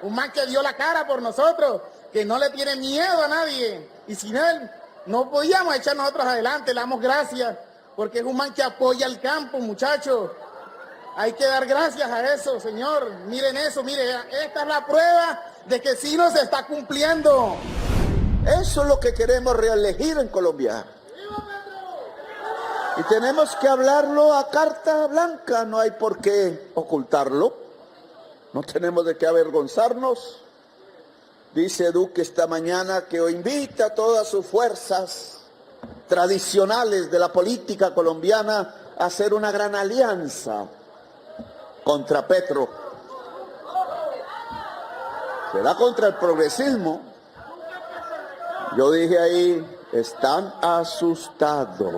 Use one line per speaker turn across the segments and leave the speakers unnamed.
un man que dio la cara por nosotros, que no le tiene miedo a nadie. Y sin él no podíamos echar nosotros adelante. Le damos gracias, porque es un man que apoya al campo, muchachos. Hay que dar gracias a eso, señor. Miren eso, miren, esta es la prueba de que sí nos está cumpliendo.
Eso es lo que queremos reelegir en Colombia. Y tenemos que hablarlo a carta blanca, no hay por qué ocultarlo. No tenemos de qué avergonzarnos. Dice Duque esta mañana que hoy invita a todas sus fuerzas tradicionales de la política colombiana a hacer una gran alianza contra Petro. Será contra el progresismo. Yo dije ahí, están asustados.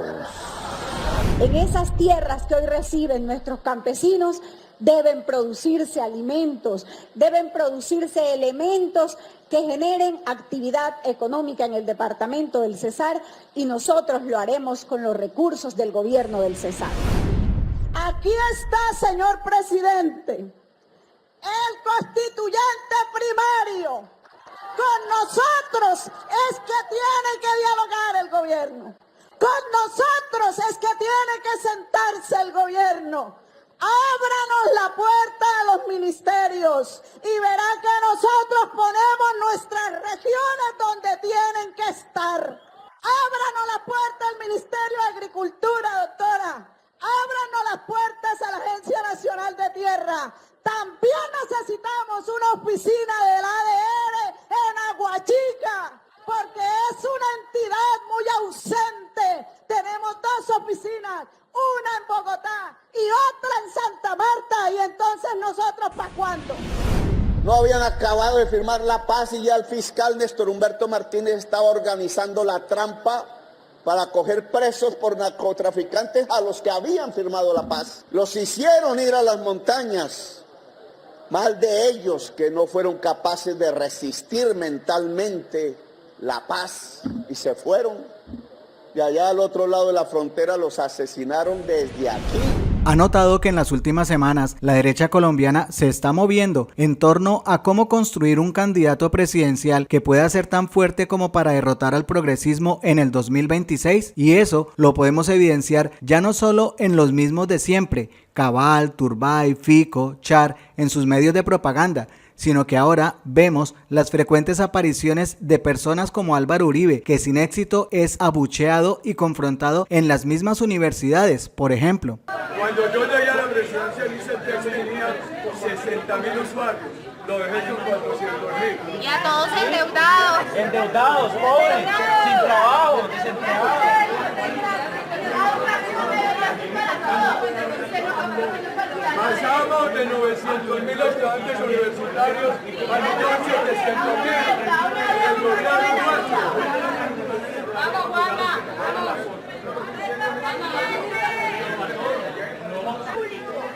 En esas tierras que hoy reciben nuestros campesinos deben producirse alimentos, deben producirse elementos que generen actividad económica en el departamento del Cesar, y nosotros lo haremos con los recursos del gobierno del Cesar. Aquí está, señor presidente, el constituyente primario. Con nosotros es que tiene que dialogar el gobierno. Con nosotros es que tiene que sentarse el gobierno. Ábranos la puerta a los ministerios y verá que nosotros ponemos nuestras regiones donde tienen que estar. Ábranos la puerta al Ministerio de Agricultura, doctora. Ábranos las puertas a la Agencia Nacional de Tierra. También necesitamos una oficina del ADR en Aguachica, porque es una entidad muy ausente. Tenemos dos oficinas, una en Bogotá y otra en Santa Marta, y entonces nosotros ¿para cuándo?
No habían acabado de firmar la paz y ya el fiscal Néstor Humberto Martínez estaba organizando la trampa para coger presos por narcotraficantes a los que habían firmado la paz. Los hicieron ir a las montañas. Mal de ellos que no fueron capaces de resistir mentalmente la paz y se fueron. Y allá al otro lado de la frontera los asesinaron desde aquí.
Ha notado que en las últimas semanas la derecha colombiana se está moviendo en torno a cómo construir un candidato presidencial que pueda ser tan fuerte como para derrotar al progresismo en el 2026, y eso lo podemos evidenciar ya no solo en los mismos de siempre, Cabal, Turbay, Fico, Char, en sus medios de propaganda, sino que ahora vemos las frecuentes apariciones de personas como Álvaro Uribe, que sin éxito es abucheado y confrontado en las mismas universidades, por ejemplo.
Cuando yo llegué a la presidencia, el ICETEX tenía 60.000 usuarios, lo dejé con 400.000.
Y a todos endeudados.
Endeudados, pobres, sin trabajo, desempleados.
Pasamos de 900.000 estudiantes universitarios a 1.700.000 en el gobierno nuestro.
Vamos, Juana.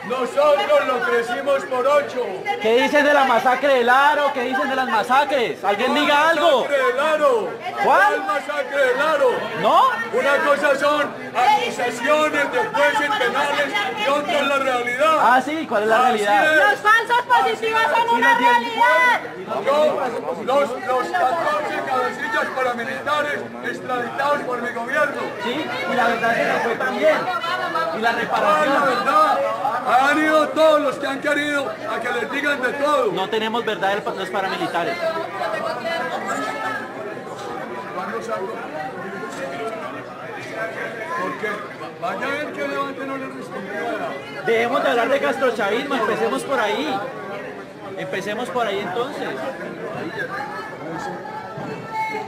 Nosotros lo crecimos por 8.
¿Qué dicen de la masacre del Aro? ¿Qué dicen de las masacres? ¿Alguien diga algo?
¡Masacre del Aro!
¿Cuál?
¡Masacre del Aro!
¿No?
Una cosa son acusaciones de jueces penales y otra es la realidad.
Ah, sí, ¿cuál es la realidad?
Los falsos positivos son una realidad.
Los 14 cabecillas paramilitares extraditados por mi gobierno.
Sí, y la verdad se nos fue también. Y la reparación.
La verdad, han ido todos los que han querido a que les digan de todo.
No tenemos verdad de los paramilitares.
Porque vaya a ver qué debate no le respondiera.
Dejemos de hablar de castrochavismo, empecemos por ahí. Empecemos por ahí entonces.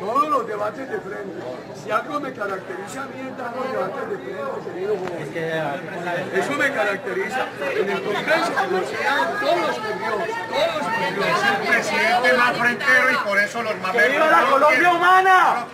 Todos los debates de frente. Si algo me caracteriza a mí es dar los debates de frente, querido joven. Eso me caracteriza. En el Congreso los crean todos los curiosos, todos los curiosos.
Es el presidente más frentero y por eso los mamertos.
¡Que viva la Colombia humana!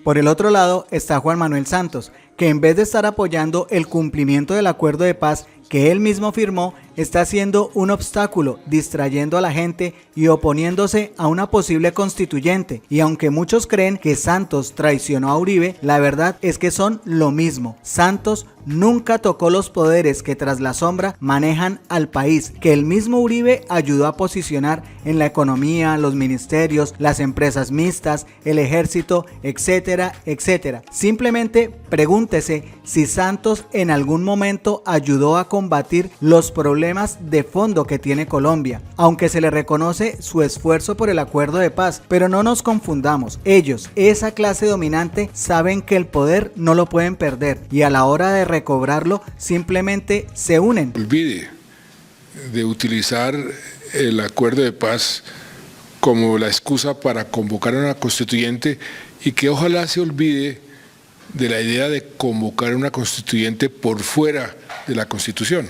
Por el otro lado está Juan Manuel Santos, que en vez de estar apoyando el cumplimiento del acuerdo de paz que él mismo firmó, está siendo un obstáculo, distrayendo a la gente y oponiéndose a una posible constituyente. Y aunque muchos creen que Santos traicionó a Uribe, la verdad es que son lo mismo. Santos nunca tocó los poderes que tras la sombra manejan al país, que el mismo Uribe ayudó a posicionar en la economía, los ministerios, las empresas mixtas, el ejército, etcétera, etcétera. Simplemente pregúntese si Santos en algún momento ayudó a combatir los problemas de fondo que tiene Colombia, aunque se le reconoce su esfuerzo por el acuerdo de paz. Pero no nos confundamos, ellos, esa clase dominante, saben que el poder no lo pueden perder y a la hora de recobrarlo simplemente se unen.
Olvide de utilizar el acuerdo de paz como la excusa para convocar a una constituyente y que ojalá se olvide de la idea de convocar a una constituyente por fuera de la Constitución.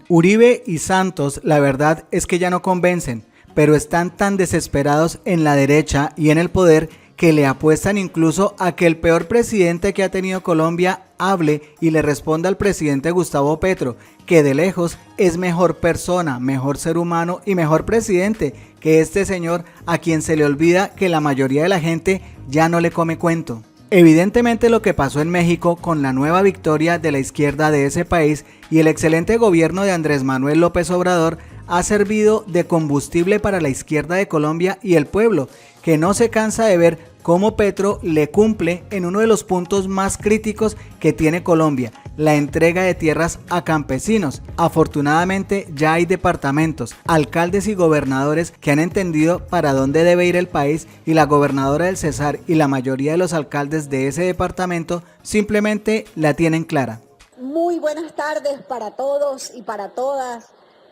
Uribe y Santos, la verdad es que ya no convencen, pero están tan desesperados en la derecha y en el poder que le apuestan incluso a que el peor presidente que ha tenido Colombia hable y le responda al presidente Gustavo Petro, que de lejos es mejor persona, mejor ser humano y mejor presidente que este señor a quien se le olvida que la mayoría de la gente ya no le come cuento. Evidentemente lo que pasó en México con la nueva victoria de la izquierda de ese país y el excelente gobierno de Andrés Manuel López Obrador ha servido de combustible para la izquierda de Colombia y el pueblo, que no se cansa de ver cómo Petro le cumple en uno de los puntos más críticos que tiene Colombia, la entrega de tierras a campesinos. Afortunadamente ya hay departamentos, alcaldes y gobernadores que han entendido para dónde debe ir el país y la gobernadora del Cesar y la mayoría de los alcaldes de ese departamento simplemente la tienen clara.
Muy buenas tardes para todos y para todas.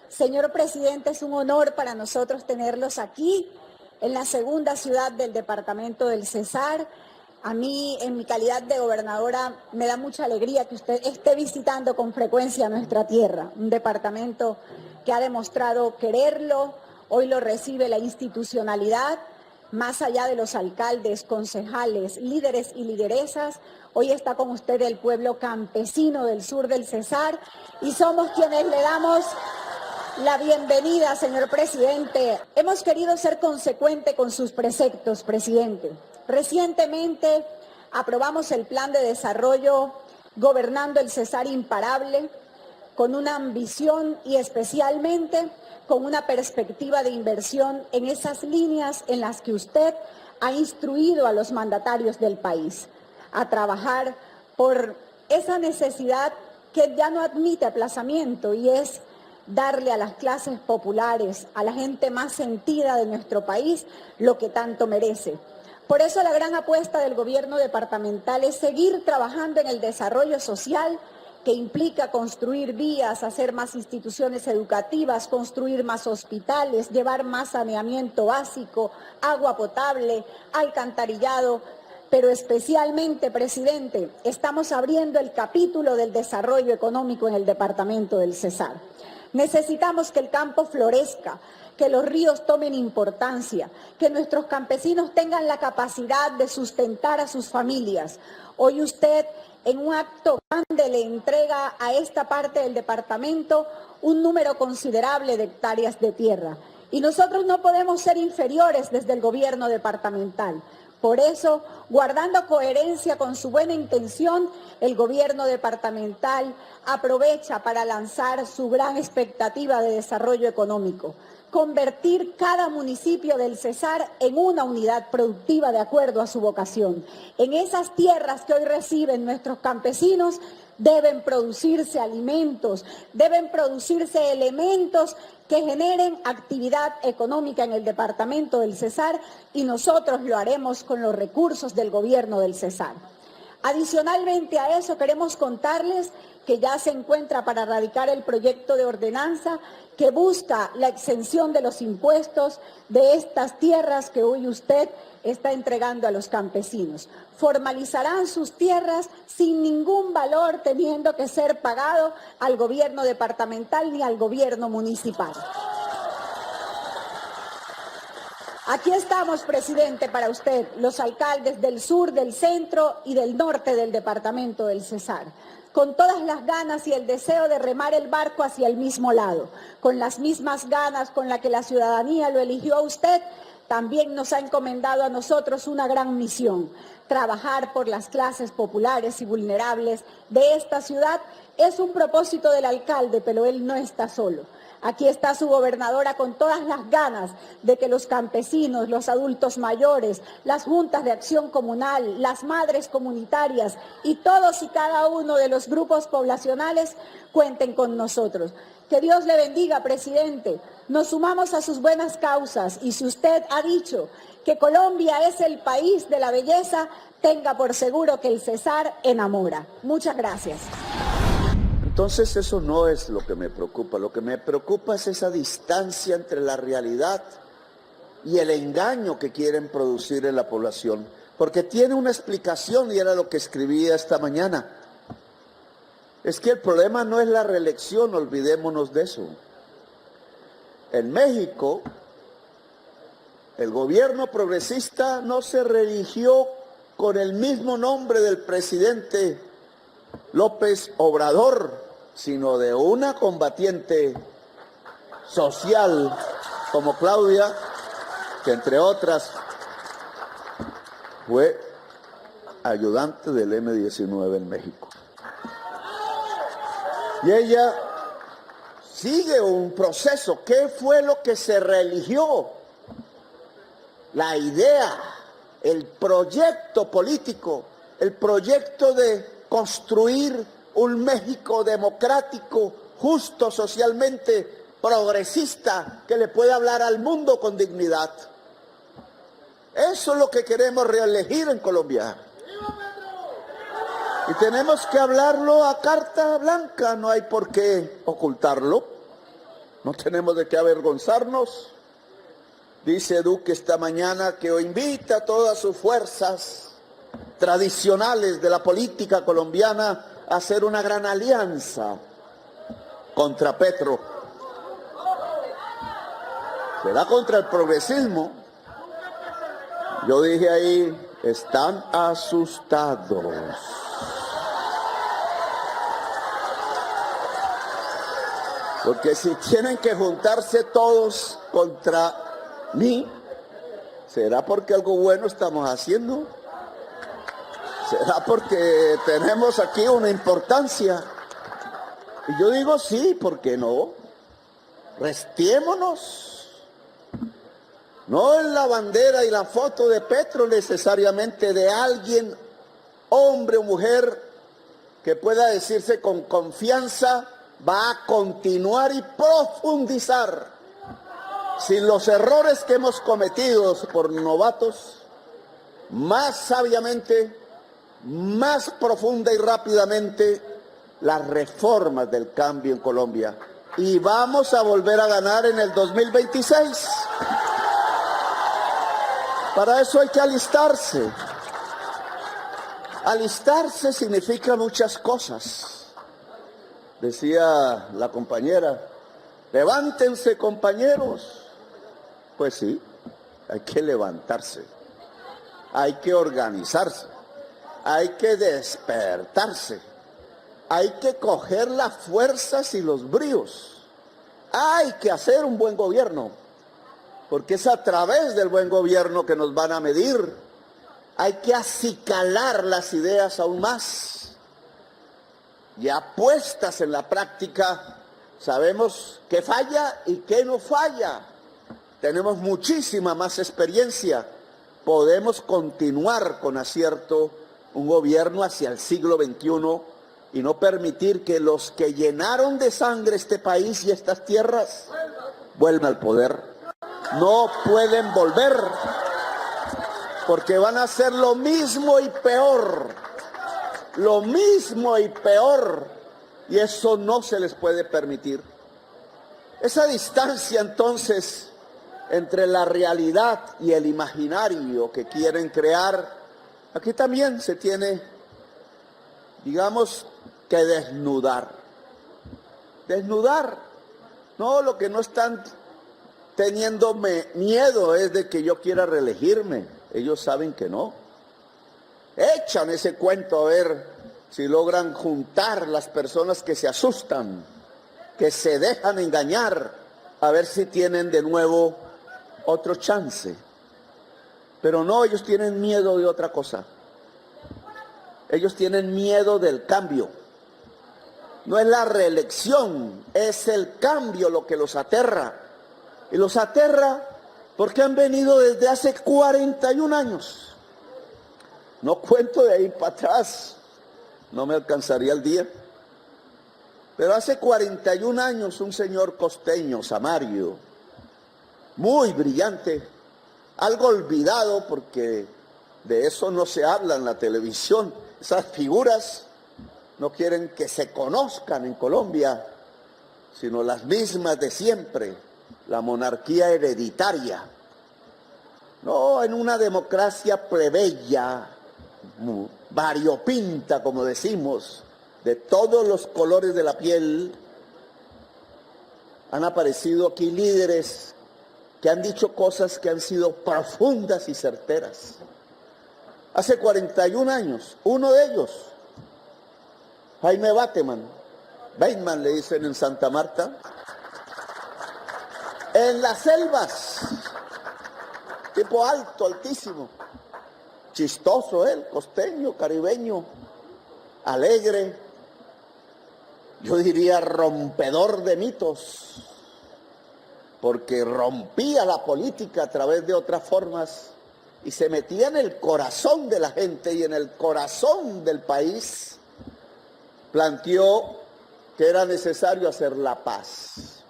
Señor presidente, es un honor para nosotros tenerlos aquí en la segunda ciudad del departamento del Cesar. A mí, en mi calidad de gobernadora, me da mucha alegría que usted esté visitando con frecuencia nuestra tierra, un departamento que ha demostrado quererlo. Hoy lo recibe la institucionalidad, más allá de los alcaldes, concejales, líderes y lideresas. Hoy está con usted el pueblo campesino del sur del Cesar y somos quienes le damos la bienvenida, señor presidente. Hemos querido ser consecuente con sus preceptos, presidente. Recientemente aprobamos el plan de desarrollo Gobernando el Cesar Imparable, con una ambición y especialmente con una perspectiva de inversión en esas líneas en las que usted ha instruido a los mandatarios del país a trabajar por esa necesidad que ya no admite aplazamiento y es darle a las clases populares, a la gente más sentida de nuestro país, lo que tanto merece. Por eso la gran apuesta del gobierno departamental es seguir trabajando en el desarrollo social, que implica construir vías, hacer más instituciones educativas, construir más hospitales, llevar más saneamiento básico, agua potable, alcantarillado. Pero especialmente, presidente, estamos abriendo el capítulo del desarrollo económico en el departamento del Cesar. Necesitamos que el campo florezca, que los ríos tomen importancia, que nuestros campesinos tengan la capacidad de sustentar a sus familias. Hoy usted, en un acto grande, le entrega a esta parte del departamento un número considerable de hectáreas de tierra. Y nosotros no podemos ser inferiores desde el gobierno departamental. Por eso, guardando coherencia con su buena intención, el gobierno departamental aprovecha para lanzar su gran expectativa de desarrollo económico, convertir cada municipio del Cesar en una unidad productiva de acuerdo a su vocación. En esas tierras que hoy reciben nuestros campesinos deben producirse alimentos, deben producirse elementos que generen actividad económica en el departamento del Cesar y nosotros lo haremos con los recursos del gobierno del Cesar. Adicionalmente a eso queremos contarles que ya se encuentra para radicar el proyecto de ordenanza que busca la exención de los impuestos de estas tierras que hoy usted está entregando a los campesinos. Formalizarán sus tierras sin ningún valor teniendo que ser pagado al gobierno departamental ni al gobierno municipal. Aquí estamos, presidente, para usted, los alcaldes del sur, del centro y del norte del departamento del Cesar, con todas las ganas y el deseo de remar el barco hacia el mismo lado, con las mismas ganas con las que la ciudadanía lo eligió a usted. También nos ha encomendado a nosotros una gran misión: trabajar por las clases populares y vulnerables de esta ciudad. Es un propósito del alcalde, pero él no está solo. Aquí está su gobernadora con todas las ganas de que los campesinos, los adultos mayores, las juntas de acción comunal, las madres comunitarias y todos y cada uno de los grupos poblacionales cuenten con nosotros. Que Dios le bendiga, presidente. Nos sumamos a sus buenas causas y si usted ha dicho que Colombia es el país de la belleza, tenga por seguro que el Cesar enamora. Muchas gracias.
Entonces eso no es lo que me preocupa. Lo que me preocupa es esa distancia entre la realidad y el engaño que quieren producir en la población. Porque tiene una explicación y era lo que escribía esta mañana. Es que el problema no es la reelección, olvidémonos de eso. En México, el gobierno progresista no se reeligió con el mismo nombre del presidente López Obrador, sino de una combatiente social como Claudia, que entre otras fue ayudante del M-19 en México. Y ella sigue un proceso. ¿Qué fue lo que se reeligió? La idea, el proyecto político, el proyecto de construir un México democrático, justo socialmente, progresista, que le pueda hablar al mundo con dignidad. Eso es lo que queremos reelegir en Colombia. Y tenemos que hablarlo a carta blanca, no hay por qué ocultarlo. No tenemos de qué avergonzarnos. Dice Duque esta mañana que hoy invita a todas sus fuerzas tradicionales de la política colombiana a hacer una gran alianza contra Petro. ¿Será contra el progresismo? Yo dije ahí, están asustados. Porque si tienen que juntarse todos contra mí, ¿será porque algo bueno estamos haciendo? ¿Será porque tenemos aquí una importancia? Y yo digo sí, ¿por qué no? Restiémonos. No en la bandera y la foto de Petro necesariamente de alguien, hombre o mujer, que pueda decirse con confianza, va a continuar y profundizar sin los errores que hemos cometido por novatos, más sabiamente, más profunda y rápidamente las reformas del cambio en Colombia. Y vamos a volver a ganar en el 2026. Para eso hay que alistarse. Alistarse significa muchas cosas. Decía la compañera, levántense compañeros. Pues sí, hay que levantarse, hay que organizarse, hay que despertarse, hay que coger las fuerzas y los bríos, hay que hacer un buen gobierno, porque es a través del buen gobierno que nos van a medir. Hay que acicalar las ideas aún más. Ya puestas en la práctica, sabemos qué falla y qué no falla. Tenemos muchísima más experiencia. Podemos continuar con acierto un gobierno hacia el siglo XXI y no permitir que los que llenaron de sangre este país y estas tierras vuelvan al poder. No pueden volver, porque van a hacer lo mismo y peor. Lo mismo y peor, y eso no se les puede permitir. Esa distancia entonces entre la realidad y el imaginario que quieren crear, aquí también se tiene, digamos, que desnudar. Desnudar, no, lo que no están teniendo miedo es de que yo quiera reelegirme. Ellos saben que no. Echan ese cuento a ver si logran juntar las personas que se asustan, que se dejan engañar, a ver si tienen de nuevo otro chance. Pero no, ellos tienen miedo de otra cosa. Ellos tienen miedo del cambio. No es la reelección, es el cambio lo que los aterra. Y los aterra porque han venido desde hace 41 años. No cuento de ahí para atrás, no me alcanzaría el día. Pero hace 41 años un señor costeño, Samario, muy brillante, algo olvidado porque de eso no se habla en la televisión. Esas figuras no quieren que se conozcan en Colombia, sino las mismas de siempre, la monarquía hereditaria. No, en una democracia plebeya, variopinta, como decimos, de todos los colores de la piel, han aparecido aquí líderes que han dicho cosas que han sido profundas y certeras. Hace 41 años, uno de ellos, Jaime Bateman le dicen en Santa Marta, en las selvas, tipo alto, altísimo, chistoso él, costeño, caribeño, alegre, yo diría rompedor de mitos, porque rompía la política a través de otras formas y se metía en el corazón de la gente y en el corazón del país. Planteó que era necesario hacer la paz.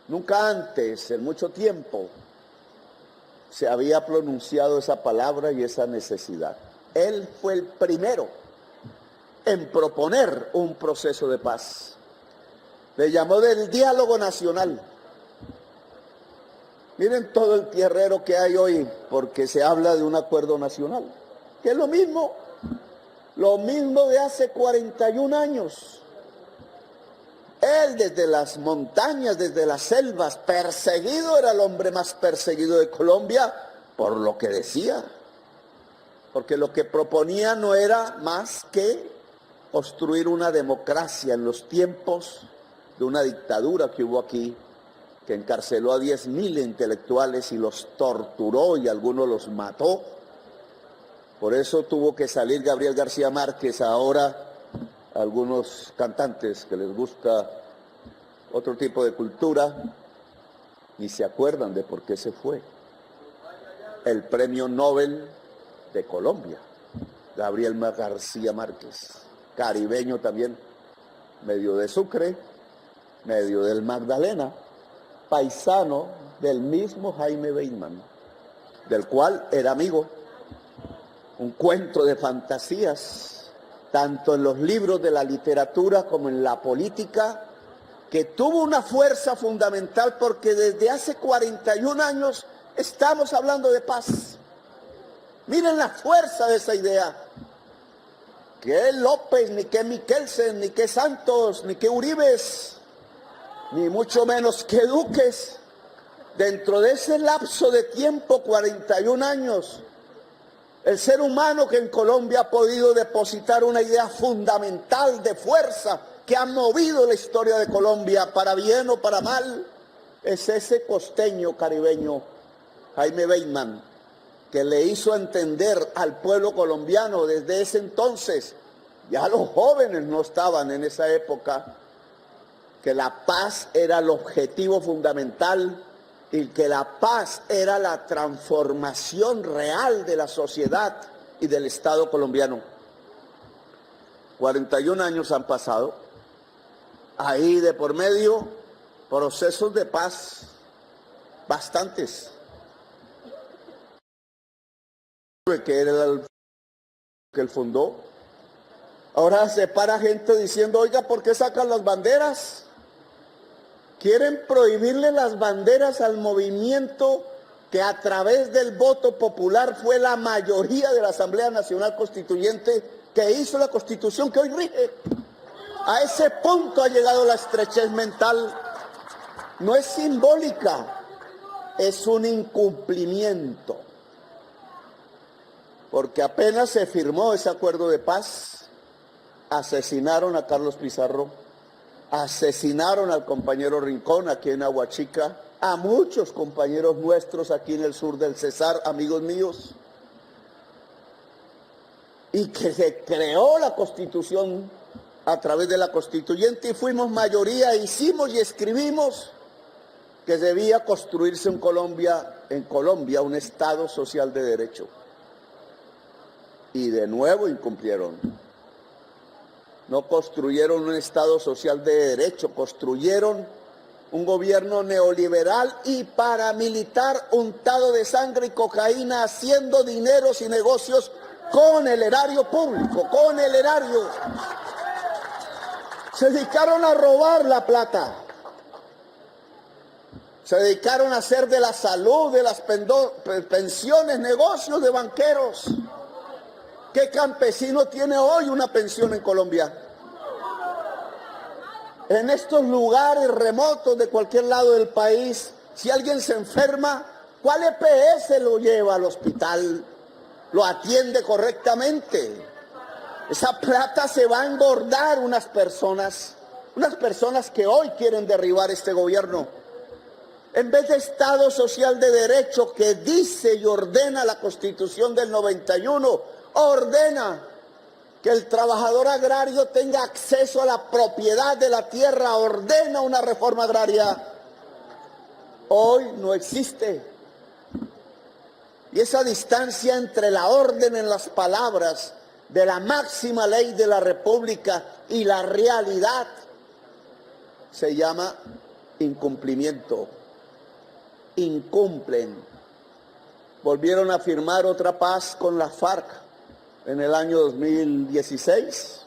Nunca antes, en mucho tiempo, se había pronunciado esa palabra y esa necesidad. Él fue el primero en proponer un proceso de paz. Le llamó del diálogo nacional. Miren todo el tierrero que hay hoy porque se habla de un acuerdo nacional, que es lo mismo de hace 41 años. Él desde las montañas, desde las selvas, perseguido, era el hombre más perseguido de Colombia por lo que decía. Porque lo que proponía no era más que construir una democracia en los tiempos de una dictadura que hubo aquí, que encarceló a 10.000 intelectuales y los torturó y algunos los mató. Por eso tuvo que salir Gabriel García Márquez. Ahora algunos cantantes que les gusta otro tipo de cultura ni se acuerdan de por qué se fue. El premio Nobel de Colombia, Gabriel García Márquez, caribeño también, medio de Sucre, medio del Magdalena, paisano del mismo Jaime Bateman, del cual era amigo. Un cuento de fantasías, tanto en los libros de la literatura como en la política, que tuvo una fuerza fundamental porque desde hace 41 años estamos hablando de paz. Miren la fuerza de esa idea. Que López, ni que Miquelsen, ni que Santos, ni que Uribes, ni mucho menos que Duques, dentro de ese lapso de tiempo, 41 años, el ser humano que en Colombia ha podido depositar una idea fundamental de fuerza que ha movido la historia de Colombia, para bien o para mal, es ese costeño caribeño, Jaime Bateman, que le hizo entender al pueblo colombiano desde ese entonces, ya los jóvenes no estaban en esa época, que la paz era el objetivo fundamental y que la paz era la transformación real de la sociedad y del Estado colombiano. 41 años han pasado, ahí de por medio procesos de paz, bastantes. Que era el que él fundó. Ahora se para gente diciendo, oiga, ¿por qué sacan las banderas? Quieren prohibirle las banderas al movimiento que a través del voto popular fue la mayoría de la Asamblea Nacional Constituyente que hizo la Constitución que hoy rige. A ese punto ha llegado la estrechez mental no es simbólica, es un incumplimiento. Porque apenas se firmó ese acuerdo de paz, asesinaron a Carlos Pizarro, asesinaron al compañero Rincón aquí en Aguachica, a muchos compañeros nuestros aquí en el sur del Cesar, amigos míos, y que se creó la Constitución a través de la Constituyente y fuimos mayoría, hicimos y escribimos que debía construirse en Colombia un Estado social de derecho. Y de nuevo incumplieron. No construyeron un Estado social de derecho, construyeron un gobierno neoliberal y paramilitar untado de sangre y cocaína, haciendo dineros y negocios con el erario público, con el erario. Se dedicaron a robar la plata. Se dedicaron a hacer de la salud, de las pensiones, negocios de banqueros. ¿Qué campesino tiene hoy una pensión en Colombia? En estos lugares remotos de cualquier lado del país, si alguien se enferma, ¿cuál EPS lo lleva al hospital? ¿Lo atiende correctamente? Esa plata se va a engordar unas personas que hoy quieren derribar este gobierno. En vez de Estado social de derecho que dice y ordena la Constitución del 91, ordena que el trabajador agrario tenga acceso a la propiedad de la tierra, ordena una reforma agraria. Hoy no existe. Y esa distancia entre la orden en las palabras de la máxima ley de la República y la realidad se llama incumplimiento. Incumplen. Volvieron a firmar otra paz con la FARC en el año 2016.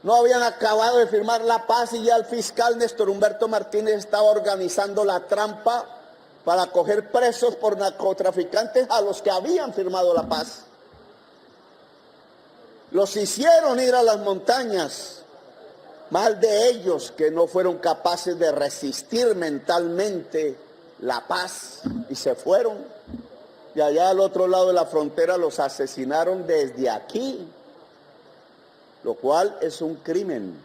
No habían acabado de firmar la paz y ya el fiscal Néstor Humberto Martínez estaba organizando la trampa para coger presos por narcotraficantes a los que habían firmado la paz. Los hicieron ir a las montañas. Mal de ellos que no fueron capaces de resistir mentalmente la paz y se fueron. Y allá al otro lado de la frontera los asesinaron desde aquí, lo cual es un crimen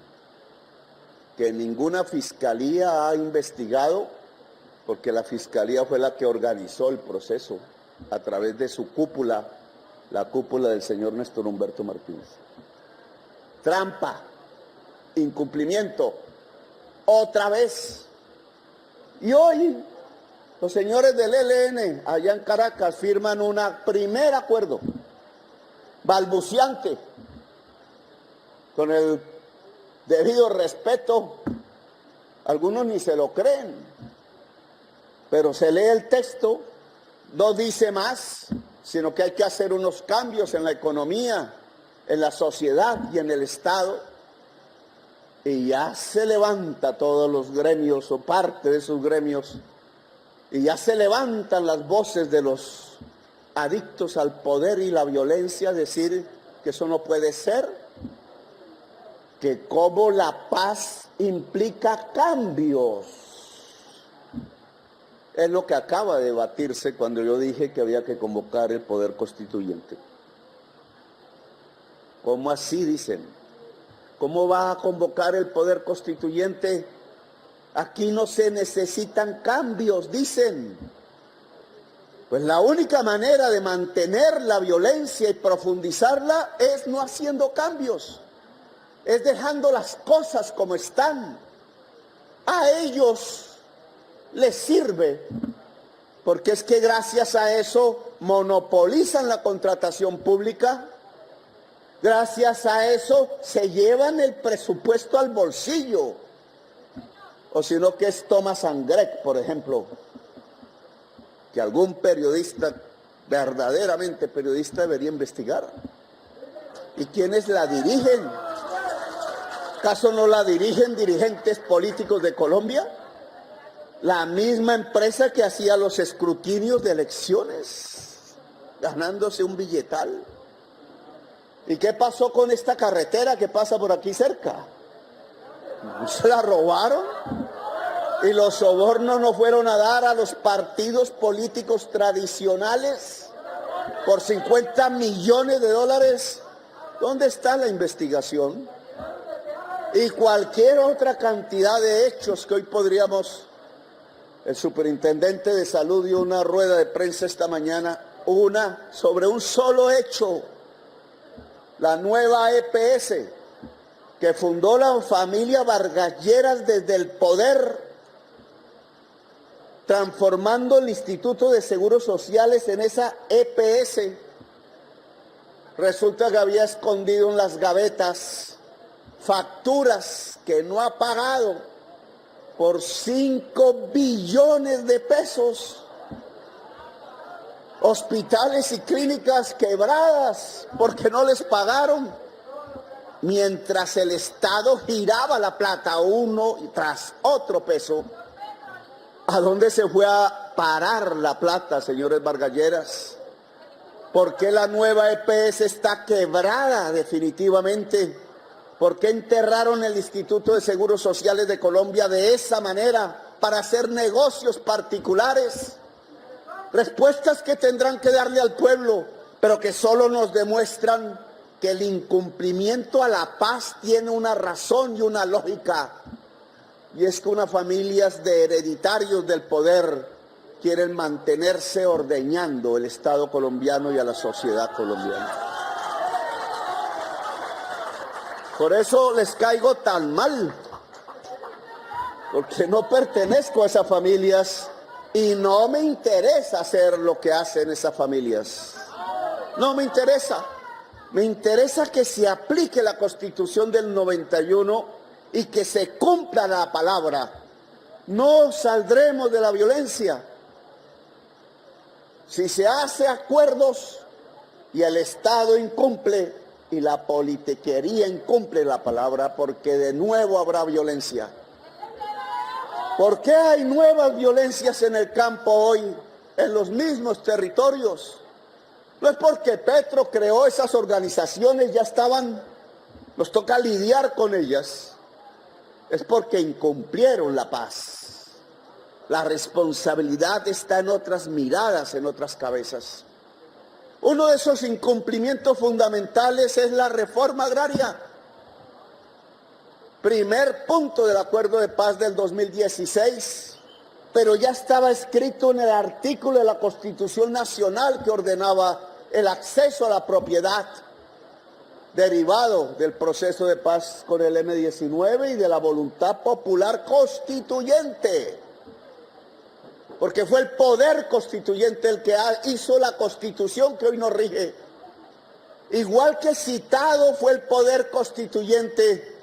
que ninguna fiscalía ha investigado, porque la fiscalía fue la que organizó el proceso a través de su cúpula, la cúpula del señor Néstor Humberto Martínez. Trampa, incumplimiento, otra vez. Y hoy los señores del ELN allá en Caracas firman un primer acuerdo balbuciante, con el debido respeto. Algunos ni se lo creen, pero se lee el texto, no dice más, sino que hay que hacer unos cambios en la economía, en la sociedad y en el Estado. Y ya se levanta todos los gremios o parte de sus gremios, y ya se levantan las voces de los adictos al poder y la violencia a decir que eso no puede ser, que como la paz implica cambios. Es lo que acaba de debatirse cuando yo dije que había que convocar el poder constituyente. ¿Cómo así dicen? ¿Cómo va a convocar el poder constituyente? Aquí no se necesitan cambios, dicen. Pues la única manera de mantener la violencia y profundizarla es no haciendo cambios, es dejando las cosas como están. A ellos les sirve, porque es que gracias a eso monopolizan la contratación pública, gracias a eso se llevan el presupuesto al bolsillo. O si no, que es Thomas Angrec, por ejemplo, que algún periodista, verdaderamente periodista, debería investigar. ¿Y quiénes la dirigen? ¿Acaso no la dirigen dirigentes políticos de Colombia? La misma empresa que hacía los escrutinios de elecciones, ganándose un billetal. ¿Y qué pasó con esta carretera que pasa por aquí cerca? ¿Se la robaron? Y los sobornos no fueron a dar a los partidos políticos tradicionales por 50 millones de dólares. ¿Dónde está la investigación? Y cualquier otra cantidad de hechos que hoy podríamos... El superintendente de salud dio una rueda de prensa esta mañana, sobre un solo hecho, la nueva EPS, que fundó la familia Vargas Lleras desde el poder, transformando el Instituto de Seguros Sociales en esa EPS. Resulta que había escondido en las gavetas facturas que no ha pagado por 5 billones de pesos. Hospitales y clínicas quebradas porque no les pagaron, mientras el Estado giraba la plata uno tras otro peso. ¿A dónde se fue a parar la plata, señores Vargas Lleras? ¿Por qué la nueva EPS está quebrada definitivamente? ¿Por qué enterraron el Instituto de Seguros Sociales de Colombia de esa manera para hacer negocios particulares? Respuestas que tendrán que darle al pueblo, pero que solo nos demuestran que el incumplimiento a la paz tiene una razón y una lógica. Y es que unas familias de hereditarios del poder quieren mantenerse ordeñando el Estado colombiano y a la sociedad colombiana. Por eso les caigo tan mal, porque no pertenezco a esas familias y no me interesa hacer lo que hacen esas familias. No me interesa. Me interesa que se aplique la Constitución del 91 y que se cumpla la palabra. No saldremos de la violencia. Si se hace acuerdos y el Estado incumple, y la politiquería incumple la palabra, porque de nuevo habrá violencia. ¿Por qué hay nuevas violencias en el campo hoy, en los mismos territorios? No es porque Petro creó esas organizaciones, ya estaban, nos toca lidiar con ellas. Es porque incumplieron la paz. La responsabilidad está en otras miradas, en otras cabezas. Uno de esos incumplimientos fundamentales es la reforma agraria. Primer punto del acuerdo de paz del 2016, pero ya estaba escrito en el artículo de la Constitución Nacional que ordenaba el acceso a la propiedad, derivado del proceso de paz con el M-19 y de la voluntad popular constituyente. Porque fue el poder constituyente el que hizo la Constitución que hoy nos rige. Igual que citado fue el poder constituyente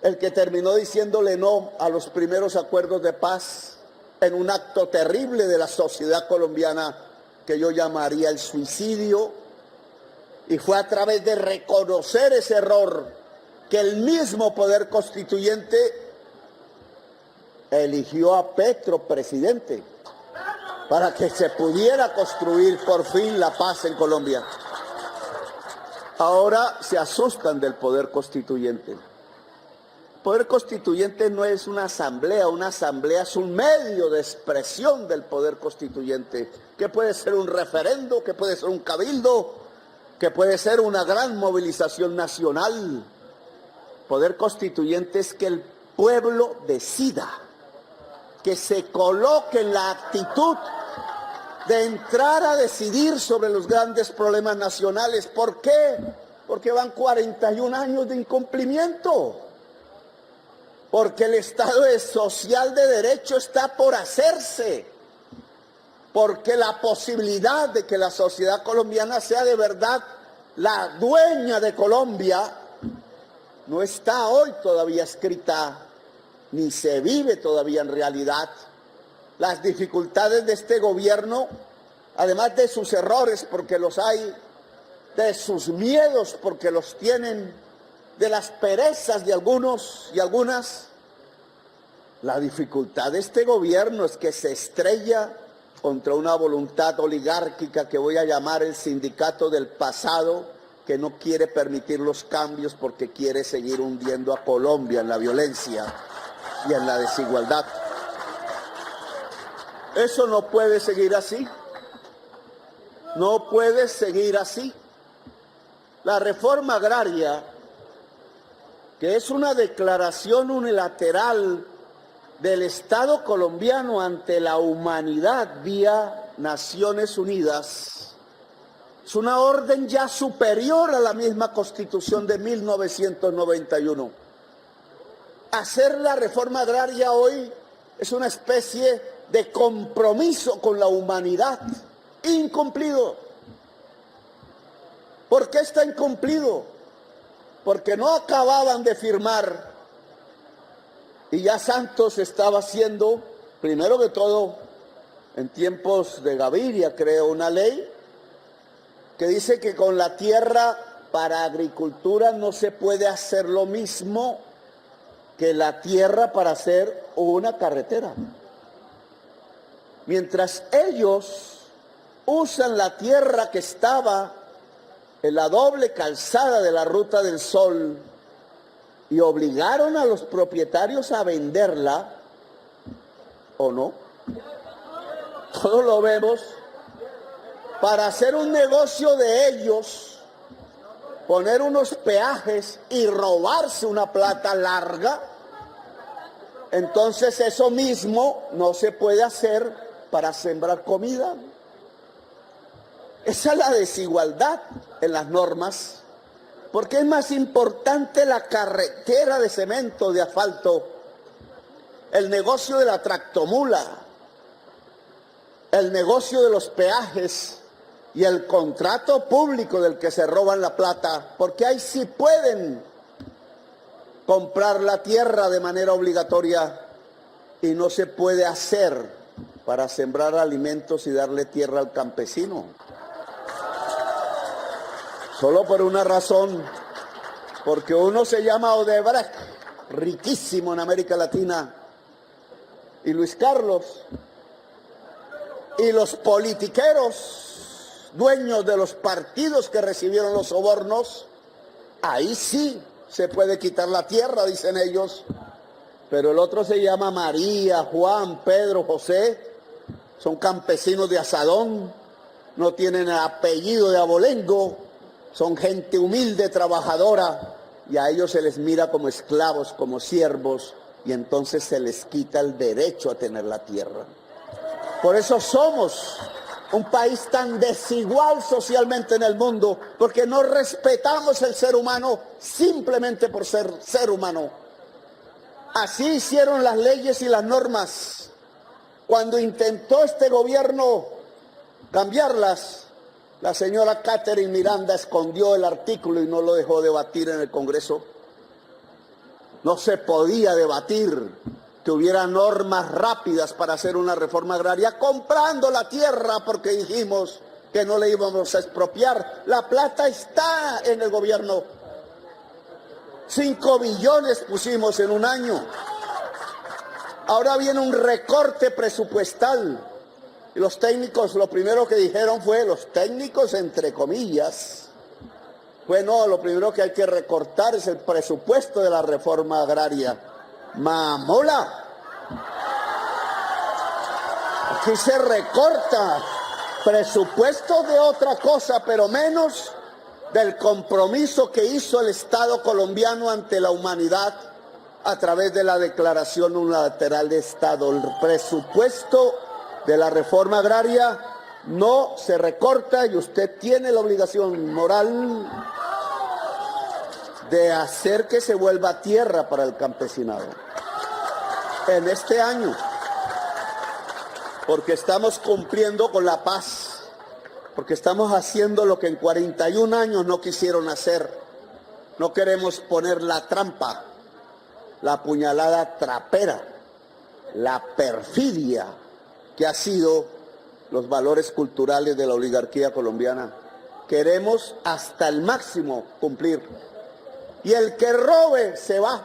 el que terminó diciéndole no a los primeros acuerdos de paz en un acto terrible de la sociedad colombiana que yo llamaría el suicidio. Y fue a través de reconocer ese error que el mismo poder constituyente eligió a Petro presidente para que se pudiera construir por fin la paz en Colombia. Ahora se asustan del poder constituyente. El poder constituyente no es una asamblea es un medio de expresión del poder constituyente, que puede ser un referendo, que puede ser un cabildo, que puede ser una gran movilización nacional. Poder constituyente es que el pueblo decida, que se coloque en la actitud de entrar a decidir sobre los grandes problemas nacionales. ¿Por qué? Porque van 41 años de incumplimiento. Porque el Estado social de derecho está por hacerse. Porque la posibilidad de que la sociedad colombiana sea de verdad la dueña de Colombia no está hoy todavía escrita, ni se vive todavía en realidad. Las dificultades de este gobierno, además de sus errores, porque los hay, de sus miedos, porque los tienen, de las perezas de algunos y algunas, la dificultad de este gobierno es que se estrella contra una voluntad oligárquica que voy a llamar el sindicato del pasado, que no quiere permitir los cambios porque quiere seguir hundiendo a Colombia en la violencia y en la desigualdad. Eso no puede seguir así. No puede seguir así. La reforma agraria, que es una declaración unilateral del Estado colombiano ante la humanidad vía Naciones Unidas, es una orden ya superior a la misma Constitución de 1991. Hacer la reforma agraria hoy es una especie de compromiso con la humanidad, incumplido. ¿Por qué está incumplido? Porque no acababan de firmar y ya Santos estaba haciendo, primero que todo, en tiempos de Gaviria, creo, una ley que dice que con la tierra para agricultura no se puede hacer lo mismo que la tierra para hacer una carretera. Mientras ellos usan la tierra que estaba en la doble calzada de la Ruta del Sol y obligaron a los propietarios a venderla, ¿o no? Todos lo vemos. Para hacer un negocio de ellos, poner unos peajes y robarse una plata larga, entonces eso mismo no se puede hacer para sembrar comida. Esa es la desigualdad en las normas, porque es más importante la carretera de cemento, de asfalto, el negocio de la tractomula, el negocio de los peajes y el contrato público del que se roban la plata, porque ahí sí pueden comprar la tierra de manera obligatoria y no se puede hacer para sembrar alimentos y darle tierra al campesino. Solo por una razón, porque uno se llama Odebrecht, riquísimo en América Latina, y Luis Carlos, y los politiqueros, dueños de los partidos que recibieron los sobornos, ahí sí se puede quitar la tierra, dicen ellos, pero el otro se llama María, Juan, Pedro, José, son campesinos de Asadón, no tienen el apellido de abolengo, son gente humilde, trabajadora, y a ellos se les mira como esclavos, como siervos, y entonces se les quita el derecho a tener la tierra. Por eso somos un país tan desigual socialmente en el mundo, porque no respetamos el ser humano simplemente por ser ser humano. Así hicieron las leyes y las normas. Cuando intentó este gobierno cambiarlas, la señora Catherine Miranda escondió el artículo y no lo dejó debatir en el Congreso. No se podía debatir que hubiera normas rápidas para hacer una reforma agraria comprando la tierra porque dijimos que no le íbamos a expropiar. La plata está en el gobierno. 5 billones pusimos en un año. Ahora viene un recorte presupuestal. Y los técnicos, lo primero que dijeron fue, los técnicos entre comillas, bueno, lo primero que hay que recortar es el presupuesto de la reforma agraria. ¡Mamola! Aquí se recorta presupuesto de otra cosa, pero menos del compromiso que hizo el Estado colombiano ante la humanidad a través de la Declaración Unilateral de Estado. El presupuesto de la reforma agraria no se recorta y usted tiene la obligación moral de hacer que se vuelva tierra para el campesinado en este año, porque estamos cumpliendo con la paz, porque estamos haciendo lo que en 41 años no quisieron hacer. No queremos poner la trampa, la puñalada trapera, la perfidia que ha sido los valores culturales de la oligarquía colombiana. Queremos hasta el máximo cumplir. Y el que robe se va.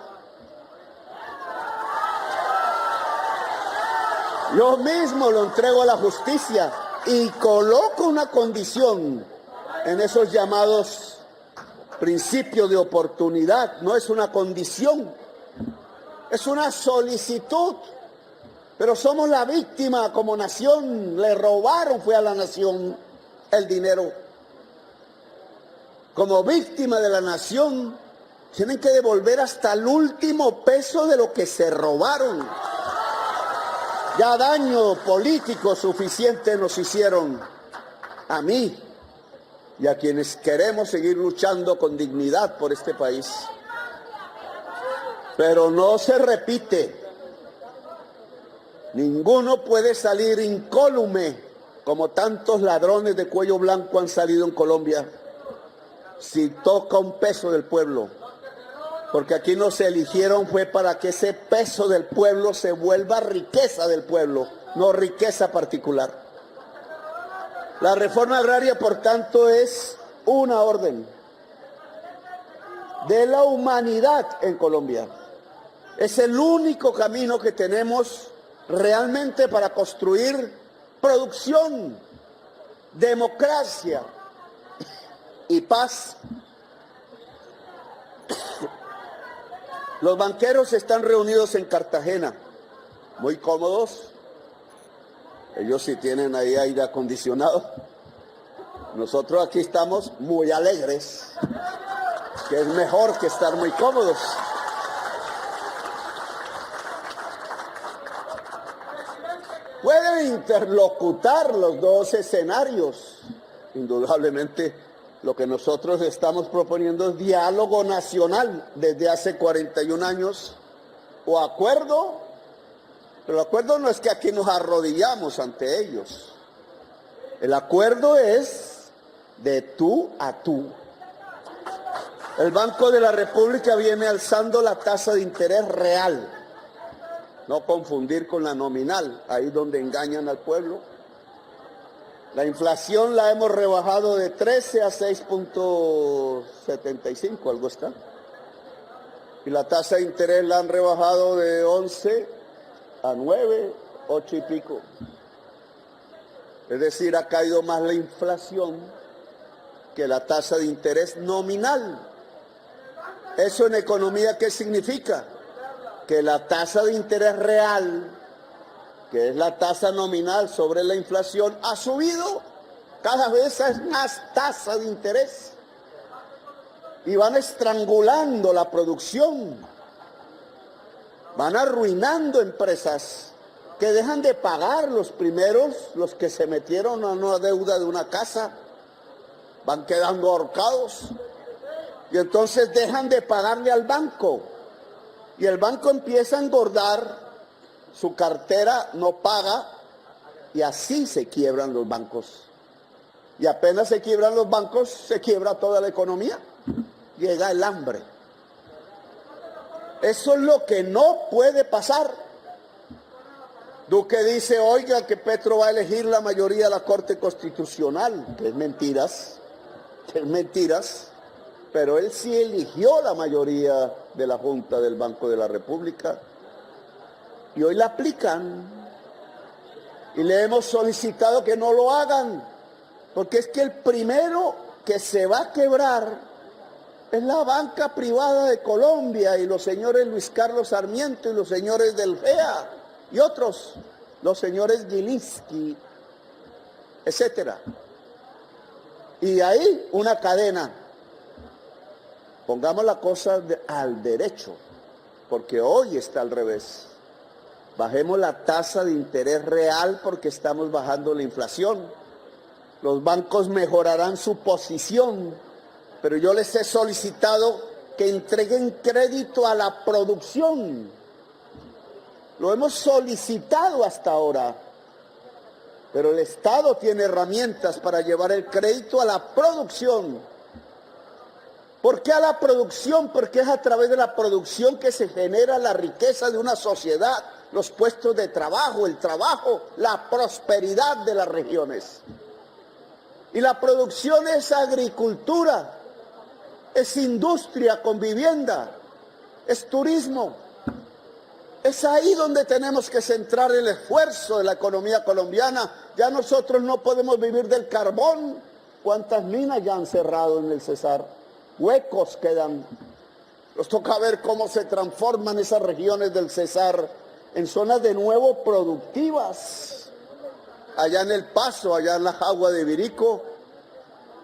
Yo mismo lo entrego a la justicia y coloco una condición en esos llamados principios de oportunidad. No es una condición, es una solicitud Pero somos la víctima como nación. Le robaron, fue a la nación el dinero. Como víctima de la nación, tienen que devolver hasta el último peso de lo que se robaron. Ya daño político suficiente nos hicieron a mí y a quienes queremos seguir luchando con dignidad por este país. Pero no se repite. Ninguno puede salir incólume como tantos ladrones de cuello blanco han salido en Colombia si toca un peso del pueblo. Porque aquí nos eligieron fue para que ese peso del pueblo se vuelva riqueza del pueblo, no riqueza particular. La reforma agraria, por tanto, es una orden de la humanidad en Colombia. Es el único camino que tenemos realmente para construir producción, democracia y paz. Los banqueros están reunidos en Cartagena, muy cómodos. Ellos sí tienen ahí aire acondicionado. Nosotros aquí estamos muy alegres, que es mejor que estar muy cómodos. Pueden interlocutar los dos escenarios. Indudablemente, lo que nosotros estamos proponiendo es diálogo nacional desde hace 41 años, o acuerdo, pero el acuerdo no es que aquí nos arrodillamos ante ellos. El acuerdo es de tú a tú. El Banco de la República viene alzando la tasa de interés real. No confundir con la nominal, ahí donde engañan al pueblo. La inflación la hemos rebajado de 13 a 6.75, algo está. Y la tasa de interés la han rebajado de 11 a 9, 8 y pico. Es decir, ha caído más la inflación que la tasa de interés nominal. ¿Eso en economía qué significa? Que la tasa de interés real, que es la tasa nominal sobre la inflación, ha subido. Cada vez es más tasa de interés. Y van estrangulando la producción. Van arruinando empresas que dejan de pagar los primeros, los que se metieron a una deuda de una casa, van quedando ahorcados. Y entonces dejan de pagarle al banco. Y el banco empieza a engordar, su cartera no paga, y así se quiebran los bancos. Y apenas se quiebran los bancos, se quiebra toda la economía. Llega el hambre. Eso es lo que no puede pasar. Duque dice, oiga, que Petro va a elegir la mayoría de la Corte Constitucional, que es mentiras, pero él sí eligió la mayoría de la Junta del Banco de la República y hoy la aplican y le hemos solicitado que no lo hagan, porque es que el primero que se va a quebrar es la banca privada de Colombia y los señores Luis Carlos Sarmiento y los señores del FEA y otros, los señores Gilinski, etcétera. Y ahí una cadena. Pongamos la cosa al derecho, porque hoy está al revés. Bajemos la tasa de interés real porque estamos bajando la inflación. Los bancos mejorarán su posición, pero yo les he solicitado que entreguen crédito a la producción. Lo hemos solicitado hasta ahora, pero el Estado tiene herramientas para llevar el crédito a la producción. ¿Por qué a la producción? Porque es a través de la producción que se genera la riqueza de una sociedad, los puestos de trabajo, el trabajo, la prosperidad de las regiones. Y la producción es agricultura, es industria con vivienda, es turismo. Es ahí donde tenemos que centrar el esfuerzo de la economía colombiana. Ya nosotros no podemos vivir del carbón. ¿Cuántas minas ya han cerrado en el Cesar? Huecos quedan. Nos toca ver cómo se transforman esas regiones del Cesar en zonas de nuevo productivas, allá en El Paso, allá en la Jagua de Virico.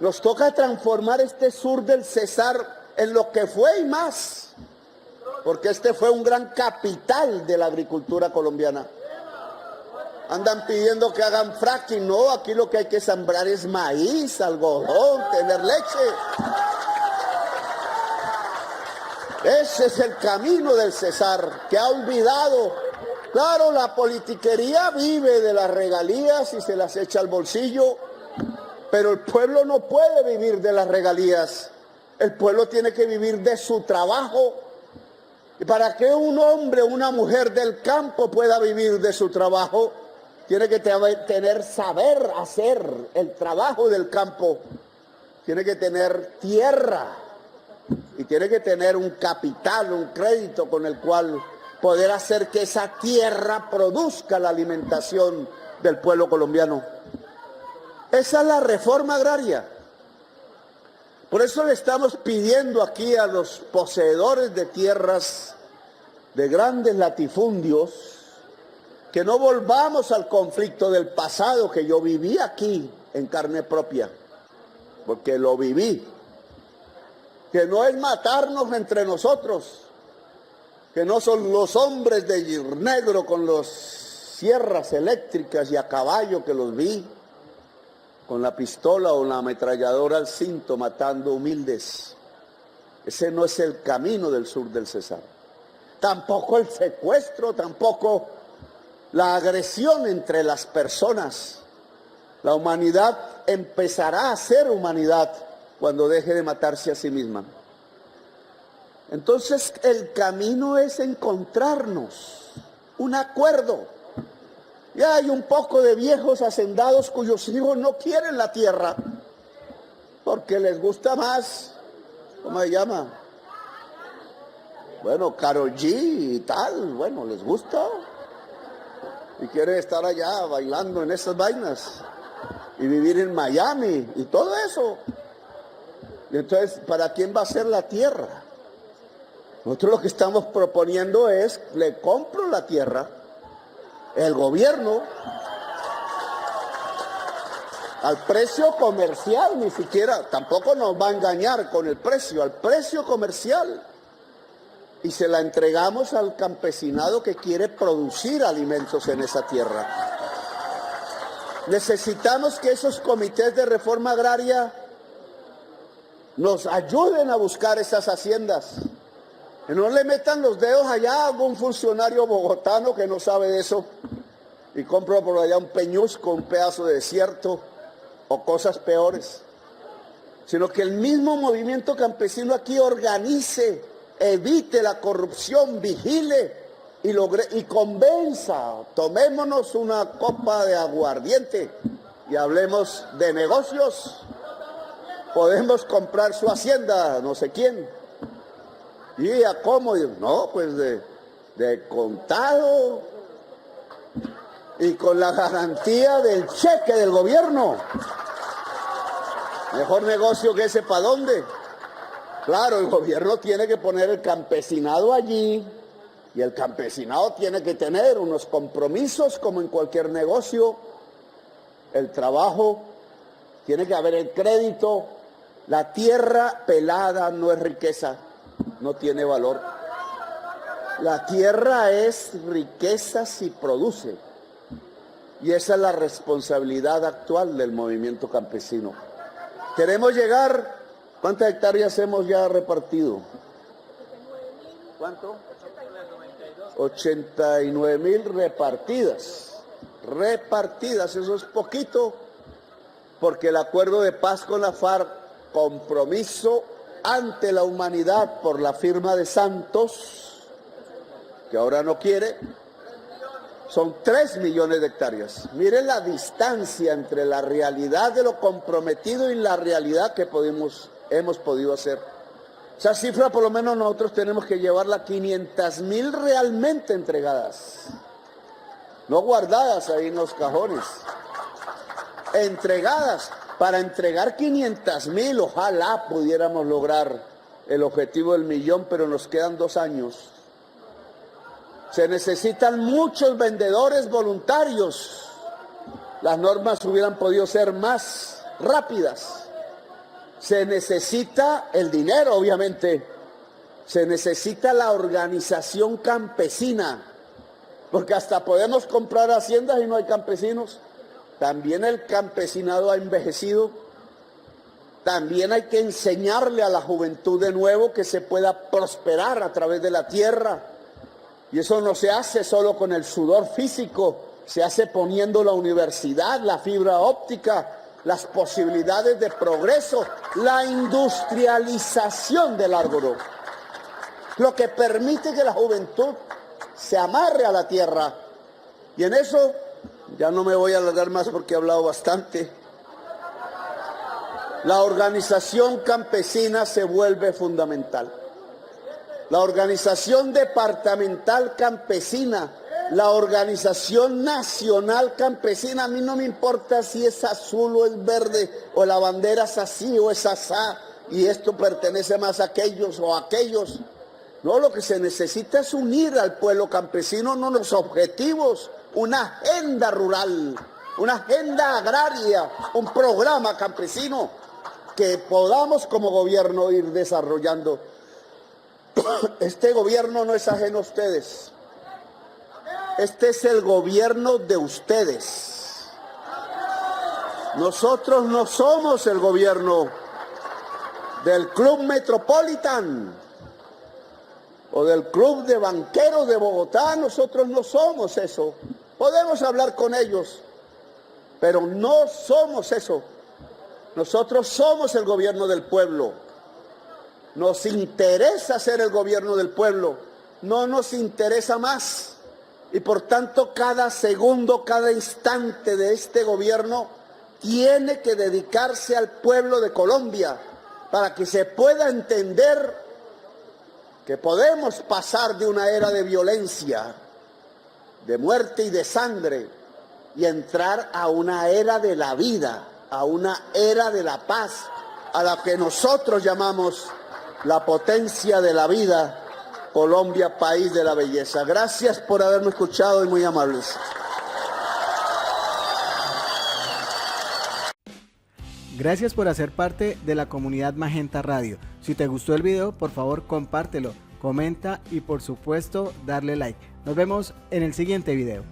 Nos toca transformar este sur del Cesar en lo que fue y más, porque este fue un gran capital de la agricultura colombiana. Andan pidiendo que hagan fracking, no, aquí lo que hay que sembrar es maíz, algodón, tener leche. Ese es el camino del Cesar, que ha olvidado. Claro, la politiquería vive de las regalías y se las echa al bolsillo, pero el pueblo no puede vivir de las regalías. El pueblo tiene que vivir de su trabajo. Y para que un hombre o una mujer del campo pueda vivir de su trabajo, tiene que tener saber hacer el trabajo del campo. Tiene que tener tierra y tiene que tener un capital, un crédito con el cual poder hacer que esa tierra produzca la alimentación del pueblo colombiano. Esa es la reforma agraria. Por eso le estamos pidiendo aquí a los poseedores de tierras de grandes latifundios que no volvamos al conflicto del pasado que yo viví aquí en carne propia, porque lo viví. Que no es matarnos entre nosotros, que no son los hombres de negro con las sierras eléctricas y a caballo que los vi, con la pistola o la ametralladora al cinto matando humildes. Ese no es el camino del sur del Cesar. Tampoco el secuestro, tampoco la agresión entre las personas. La humanidad empezará a ser humanidad cuando deje de matarse a sí misma. Entonces el camino es encontrarnos un acuerdo. Ya hay un poco de viejos hacendados cuyos hijos no quieren la tierra porque les gusta más, ¿cómo se llama? Bueno, Karol G y tal, bueno, les gusta. Y quieren estar allá bailando en esas vainas y vivir en Miami y todo eso. Y entonces, ¿para quién va a ser la tierra? Nosotros lo que estamos proponiendo es, le compro la tierra, el gobierno, al precio comercial, ni siquiera, tampoco nos va a engañar con el precio, al precio comercial. Y se la entregamos al campesinado que quiere producir alimentos en esa tierra. Necesitamos que esos comités de reforma agraria nos ayuden a buscar esas haciendas. Que no le metan los dedos allá a algún funcionario bogotano que no sabe de eso y compra por allá un peñusco, un pedazo de desierto o cosas peores. Sino que el mismo movimiento campesino aquí organice, evite la corrupción, vigile y convenza. Tomémonos una copa de aguardiente y hablemos de negocios. Podemos comprar su hacienda, no sé quién. ¿Y a cómo? No, pues de contado y con la garantía del cheque del gobierno. Mejor negocio que ese, ¿para dónde? Claro, el gobierno tiene que poner el campesinado allí y el campesinado tiene que tener unos compromisos como en cualquier negocio. El trabajo, tiene que haber el crédito. La tierra pelada no es riqueza, no tiene valor. La tierra es riqueza si produce. Y esa es la responsabilidad actual del movimiento campesino. Queremos llegar... ¿Cuántas hectáreas hemos ya repartido? ¿Cuánto? 89.000 repartidas. Repartidas, eso es poquito, porque el acuerdo de paz con la FARC, compromiso ante la humanidad por la firma de Santos, que ahora no quiere, son 3 millones de hectáreas. Miren la distancia entre la realidad de lo comprometido y la realidad que hemos podido hacer. Esa cifra por lo menos nosotros tenemos que llevarla a 500.000 realmente entregadas. No guardadas ahí en los cajones. Entregadas. Para entregar 500.000, ojalá pudiéramos lograr el objetivo del 1.000.000, pero nos quedan 2 años. Se necesitan muchos vendedores voluntarios. Las normas hubieran podido ser más rápidas. Se necesita el dinero, obviamente. Se necesita la organización campesina, porque hasta podemos comprar haciendas y no hay campesinos. También el campesinado ha envejecido. También hay que enseñarle a la juventud de nuevo que se pueda prosperar a través de la tierra. Y eso no se hace solo con el sudor físico, se hace poniendo la universidad, la fibra óptica, las posibilidades de progreso, la industrialización del agro, lo que permite que la juventud se amarre a la tierra. Y en eso ya no me voy a alargar más porque he hablado bastante. La organización campesina se vuelve fundamental. La organización departamental campesina, la organización nacional campesina, a mí no me importa si es azul o es verde, o la bandera es así o es asá, y esto pertenece más a aquellos o a aquellos. No, lo que se necesita es unir al pueblo campesino en unos objetivos, una agenda rural, una agenda agraria, un programa campesino que podamos como gobierno ir desarrollando. Este gobierno no es ajeno a ustedes. Este es el gobierno de ustedes. Nosotros no somos el gobierno del Club Metropolitan o del Club de Banqueros de Bogotá. Nosotros no somos eso. Podemos hablar con ellos, pero no somos eso. Nosotros somos el gobierno del pueblo. Nos interesa ser el gobierno del pueblo, no nos interesa más. Y por tanto, cada segundo, cada instante de este gobierno tiene que dedicarse al pueblo de Colombia para que se pueda entender que podemos pasar de una era de violencia, de muerte y de sangre, y entrar a una era de la vida, a una era de la paz, a la que nosotros llamamos la potencia de la vida, Colombia, país de la belleza. Gracias por haberme escuchado y muy amables.
Gracias por hacer parte de la comunidad Magenta Radio. Si te gustó el video, por favor compártelo, comenta y por supuesto darle like. Nos vemos en el siguiente video.